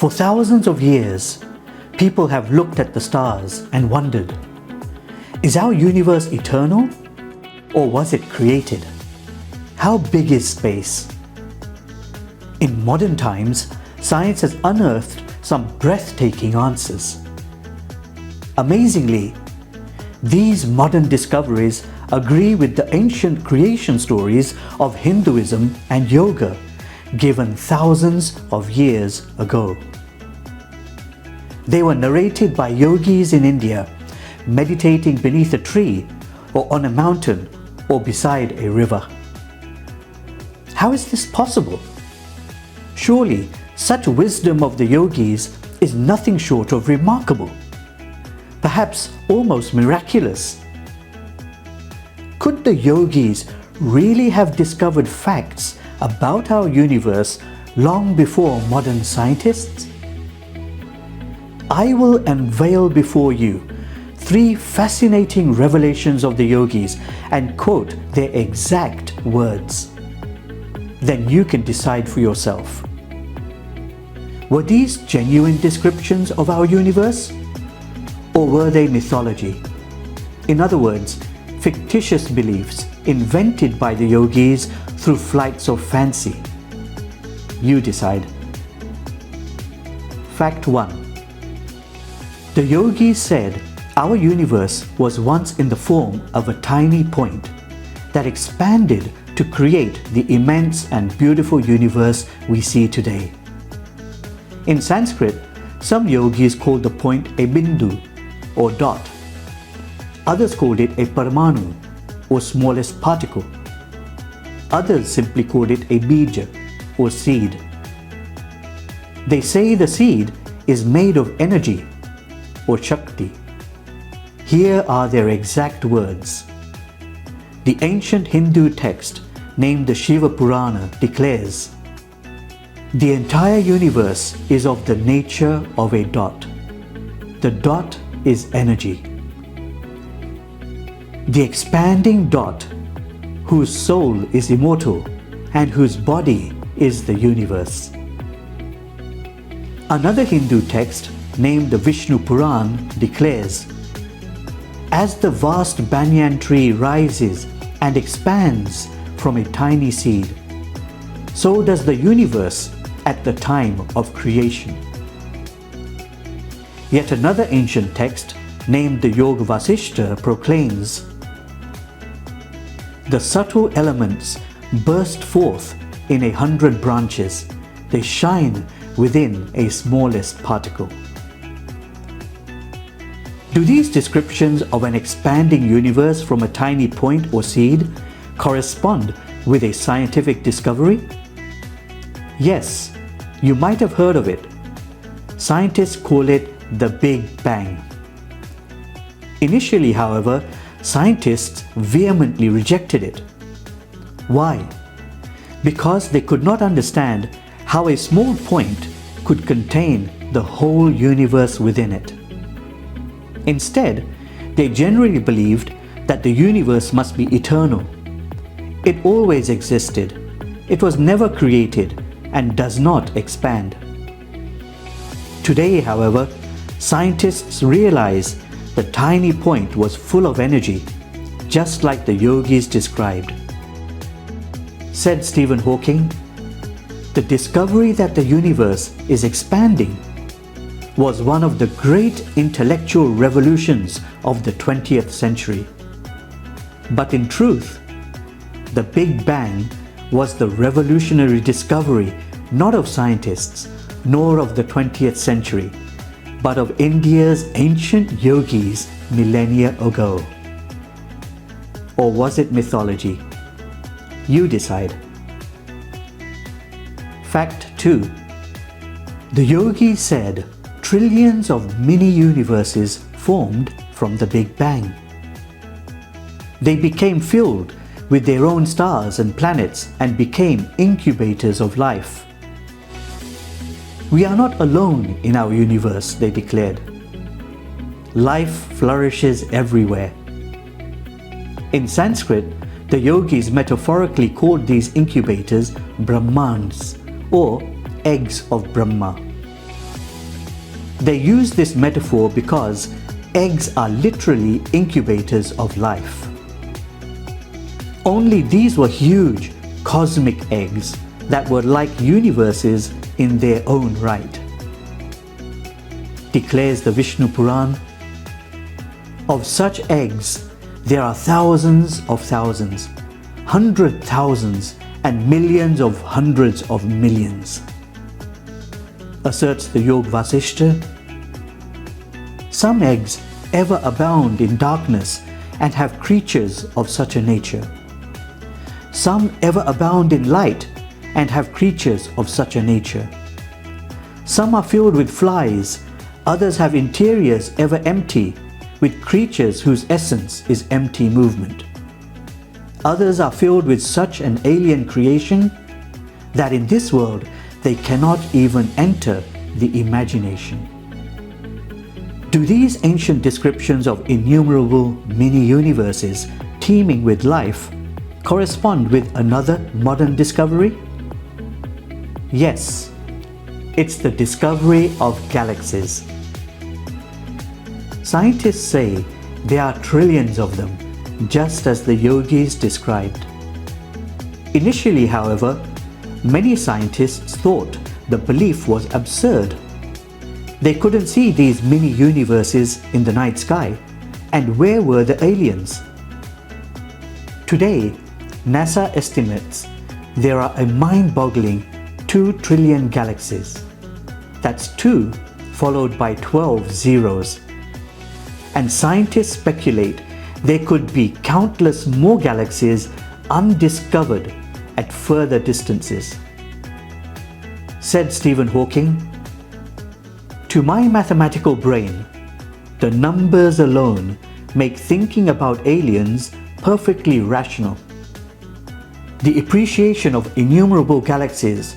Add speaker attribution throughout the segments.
Speaker 1: For thousands of years, people have looked at the stars and wondered, is our universe eternal or was it created? How big is space? In modern times, science has unearthed some breathtaking answers. Amazingly, these modern discoveries agree with the ancient creation stories of Hinduism and yoga given thousands of years ago. They were narrated by yogis in India, meditating beneath a tree or on a mountain or beside a river. How is this possible? Surely, such wisdom of the yogis is nothing short of remarkable, perhaps almost miraculous. Could the yogis really have discovered facts about our universe long before modern scientists? I will unveil before you 3 fascinating revelations of the yogis and quote their exact words. Then you can decide for yourself. Were these genuine descriptions of our universe? Or were they mythology? In other words, fictitious beliefs invented by the yogis through flights of fancy. You decide. Fact 1. The yogis said our universe was once in the form of a tiny point that expanded to create the immense and beautiful universe we see today. In Sanskrit, some yogis called the point a bindu or dot. Others called it a paramanu or smallest particle. Others simply called it a bija or seed. They say the seed is made of energy or shakti. Here are their exact words. The ancient Hindu text named the Shiva Purana declares, the entire universe is of the nature of a dot. The dot is energy. The expanding dot, whose soul is immortal and whose body is the universe. Another Hindu text named the Vishnu Puran declares, as the vast banyan tree rises and expands from a tiny seed, so does the universe at the time of creation. Yet another ancient text named the Yoga Vasishta proclaims, the subtle elements burst forth in 100 branches. They shine within a smallest particle. Do these descriptions of an expanding universe from a tiny point or seed correspond with a scientific discovery? Yes, you might have heard of it. Scientists call it the Big Bang. Initially, however, scientists vehemently rejected it. Why? Because they could not understand how a small point could contain the whole universe within it. Instead, they generally believed that the universe must be eternal. It always existed. It was never created and does not expand. Today, however, scientists realize the tiny point was full of energy, just like the yogis described. Said Stephen Hawking, the discovery that the universe is expanding was one of the great intellectual revolutions of the 20th century. But in truth, the Big Bang was the revolutionary discovery not of scientists nor of the 20th century, but of India's ancient yogis millennia ago. Or was it mythology? You decide. Fact 2. The yogis said trillions of mini-universes formed from the Big Bang. They became filled with their own stars and planets and became incubators of life. We are not alone in our universe, they declared. Life flourishes everywhere. In Sanskrit, the yogis metaphorically called these incubators Brahmans, or eggs of Brahma. They use this metaphor because eggs are literally incubators of life. Only these were huge cosmic eggs that were like universes in their own right. Declares the Vishnu Puran, of such eggs there are thousands of thousands, 100,000s, and millions of hundreds of millions. Asserts the Yogi Vasishta, some eggs ever abound in darkness and have creatures of such a nature. Some ever abound in light and have creatures of such a nature. Some are filled with flies, others have interiors ever empty, with creatures whose essence is empty movement. Others are filled with such an alien creation that in this world they cannot even enter the imagination. Do these ancient descriptions of innumerable mini-universes teeming with life correspond with another modern discovery? Yes, it's the discovery of galaxies. Scientists say there are trillions of them, just as the yogis described. Initially, however, many scientists thought the belief was absurd. They couldn't see these mini-universes in the night sky, and where were the aliens? Today, NASA estimates there are a mind-boggling 2 trillion galaxies. That's 2 followed by 12 zeros. And scientists speculate there could be countless more galaxies undiscovered at further distances. Said Stephen Hawking, "To my mathematical brain, the numbers alone make thinking about aliens perfectly rational. The appreciation of innumerable galaxies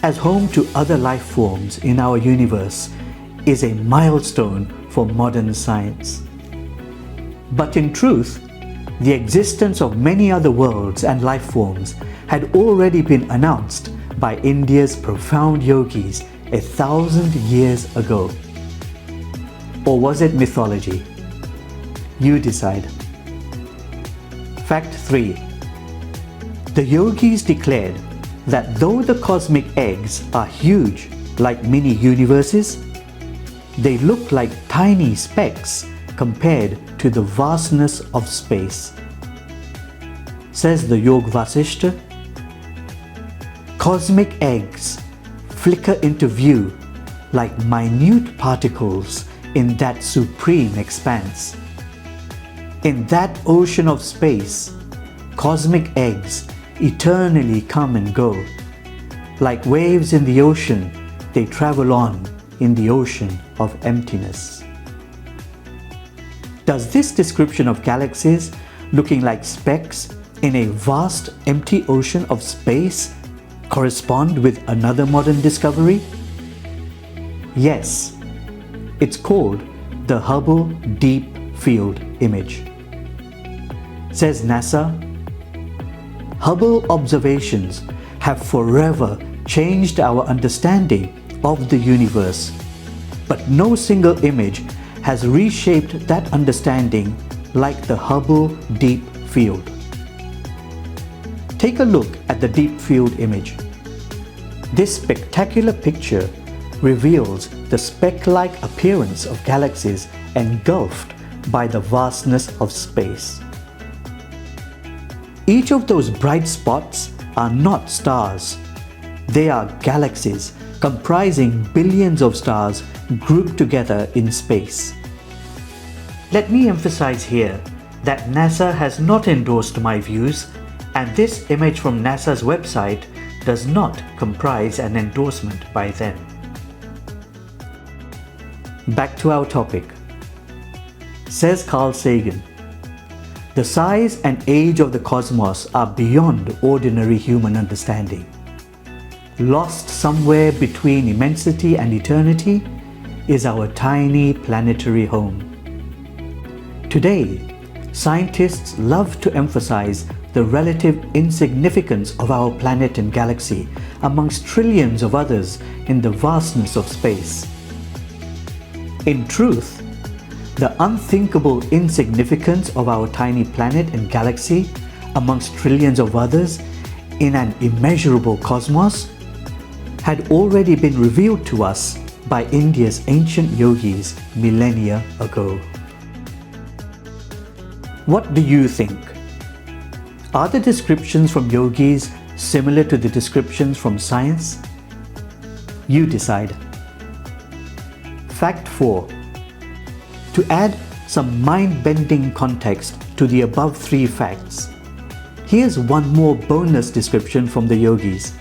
Speaker 1: as home to other life forms in our universe is a milestone for modern science." But in truth, the existence of many other worlds and life forms had already been announced by India's profound yogis 1,000 years ago. Or was it mythology? You decide. Fact 3. The yogis declared that though the cosmic eggs are huge like mini-universes, they look like tiny specks compared to the vastness of space. Says the Yogi Vasishta, cosmic eggs flicker into view like minute particles in that supreme expanse. In that ocean of space, cosmic eggs eternally come and go. Like waves in the ocean, they travel on in the ocean of emptiness. Does this description of galaxies looking like specks in a vast empty ocean of space correspond with another modern discovery? Yes, it's called the Hubble Deep Field Image. Says NASA, Hubble observations have forever changed our understanding of the universe, but no single image has reshaped that understanding like the Hubble Deep Field. Take a look at the Deep Field image. This spectacular picture reveals the speck-like appearance of galaxies engulfed by the vastness of space. Each of those bright spots are not stars. They are galaxies comprising billions of stars grouped together in space. Let me emphasize here that NASA has not endorsed my views, and this image from NASA's website does not comprise an endorsement by them. Back to our topic. Says Carl Sagan, the size and age of the cosmos are beyond ordinary human understanding. Lost somewhere between immensity and eternity is our tiny planetary home. Today, scientists love to emphasize the relative insignificance of our planet and galaxy amongst trillions of others in the vastness of space. In truth, the unthinkable insignificance of our tiny planet and galaxy amongst trillions of others in an immeasurable cosmos had already been revealed to us by India's ancient yogis millennia ago. What do you think? Are the descriptions from yogis similar to the descriptions from science? You decide. Fact 4. To add some mind-bending context to the above 3 facts, here's one more bonus description from the yogis.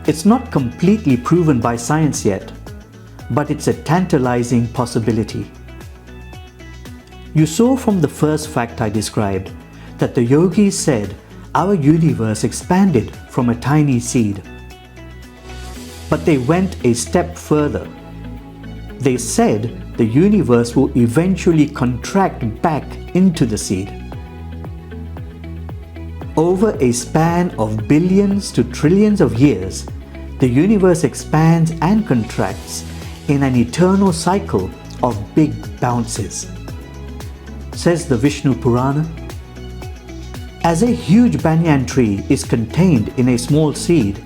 Speaker 1: It's not completely proven by science yet, but it's a tantalizing possibility. You saw from the first fact I described that the yogis said our universe expanded from a tiny seed. But they went a step further. They said the universe will eventually contract back into the seed. Over a span of billions to trillions of years, the universe expands and contracts in an eternal cycle of big bounces. Says the Vishnu Purana, as a huge banyan tree is contained in a small seed,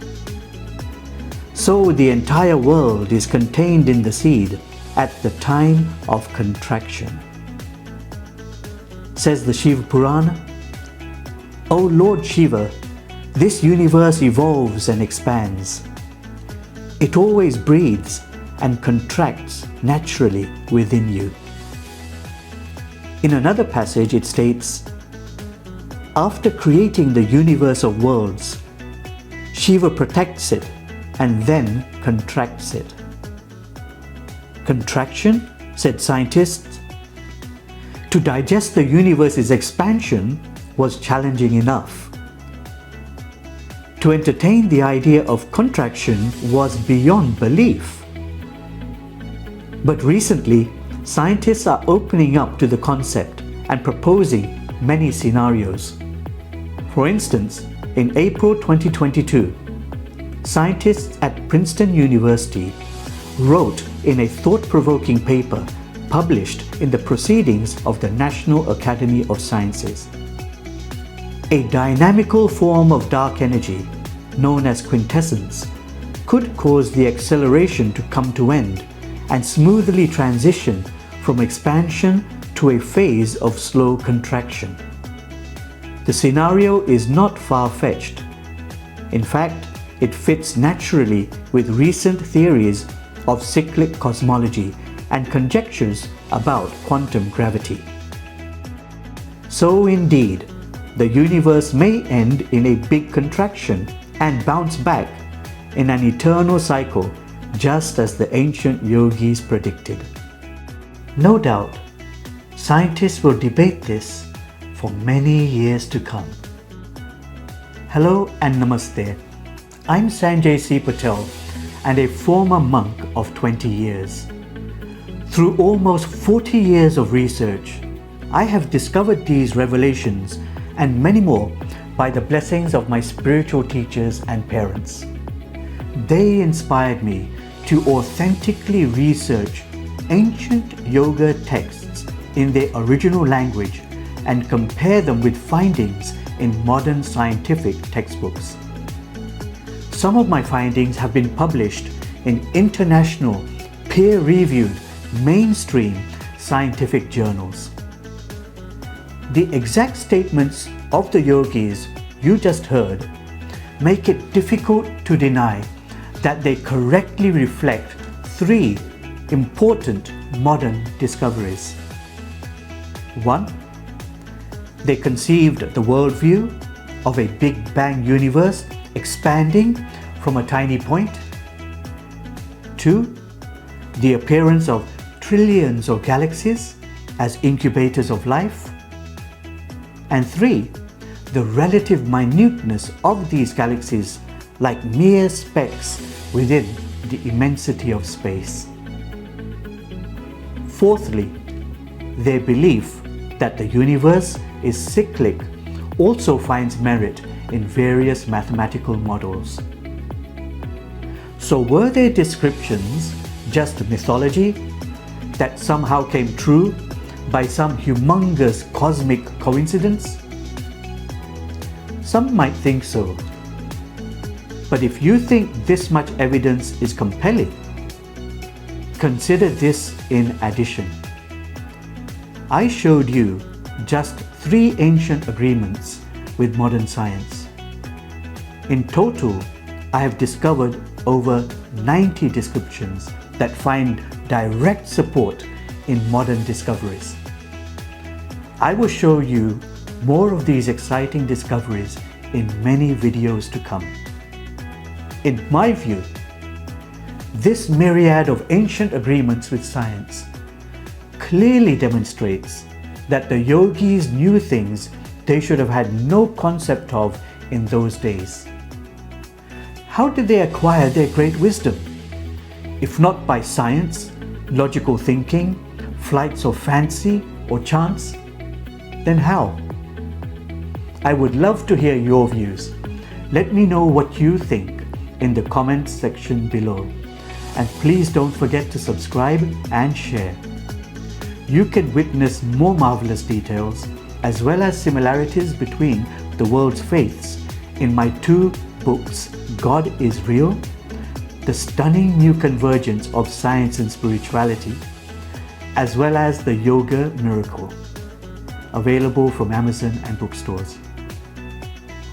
Speaker 1: so the entire world is contained in the seed at the time of contraction. Says the Shiva Purana, O Lord Shiva, this universe evolves and expands. It always breathes and contracts naturally within you. In another passage it states, after creating the universe of worlds, Shiva protects it and then contracts it. Contraction, said scientists. To digest the universe's expansion was challenging enough. To entertain the idea of contraction was beyond belief. But recently, scientists are opening up to the concept and proposing many scenarios. For instance, in April 2022, scientists at Princeton University wrote in a thought-provoking paper published in the Proceedings of the National Academy of Sciences. A dynamical form of dark energy, known as quintessence, could cause the acceleration to come to end and smoothly transition from expansion to a phase of slow contraction. The scenario is not far-fetched. In fact, it fits naturally with recent theories of cyclic cosmology and conjectures about quantum gravity. So indeed, the universe may end in a big contraction and bounce back in an eternal cycle, just as the ancient yogis predicted. No doubt, scientists will debate this for many years to come. Hello and Namaste. I'm Sanjay C Patel and a former monk of 20 years. Through almost 40 years of research, I have discovered these revelations and many more by the blessings of my spiritual teachers and parents. They inspired me to authentically research ancient yoga texts in their original language and compare them with findings in modern scientific textbooks. Some of my findings have been published in international, peer-reviewed, mainstream scientific journals. The exact statements of the yogis you just heard make it difficult to deny that they correctly reflect 3 important modern discoveries. 1. They conceived the worldview of a Big Bang universe expanding from a tiny point. 2. The appearance of trillions of galaxies as incubators of life. And 3. The relative minuteness of these galaxies like mere specks within the immensity of space. Fourthly, their belief that the universe is cyclic also finds merit in various mathematical models. So were their descriptions just mythology, that somehow came true by some humongous cosmic coincidence? Some might think so. But if you think this much evidence is compelling, consider this in addition. I showed you just 3 ancient agreements with modern science. In total, I have discovered over 90 descriptions that find direct support in modern discoveries. I will show you more of these exciting discoveries in many videos to come. In my view, this myriad of ancient agreements with science clearly demonstrates that the yogis knew things they should have had no concept of in those days. How did they acquire their great wisdom? If not by science, logical thinking, flights of fancy, or chance, then how? I would love to hear your views. Let me know what you think in the comments section below. And please don't forget to subscribe and share. You can witness more marvelous details as well as similarities between the world's faiths in my 2 books, God is Real, The Stunning New Convergence of Science and Spirituality, as well as The Yoga Miracle, available from Amazon and bookstores.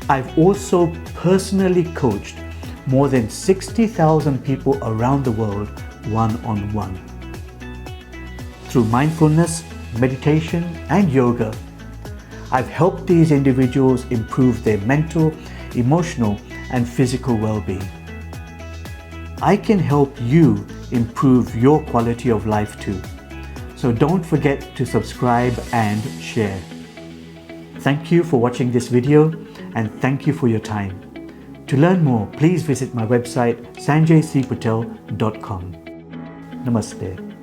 Speaker 1: I've also personally coached more than 60,000 people around the world one-on-one. Through mindfulness, meditation, and yoga, I've helped these individuals improve their mental, emotional, and physical well-being. I can help you improve your quality of life too. So don't forget to subscribe and share. Thank you for watching this video, and thank you for your time. To learn more, please visit my website sanjaycpatel.com. Namaste.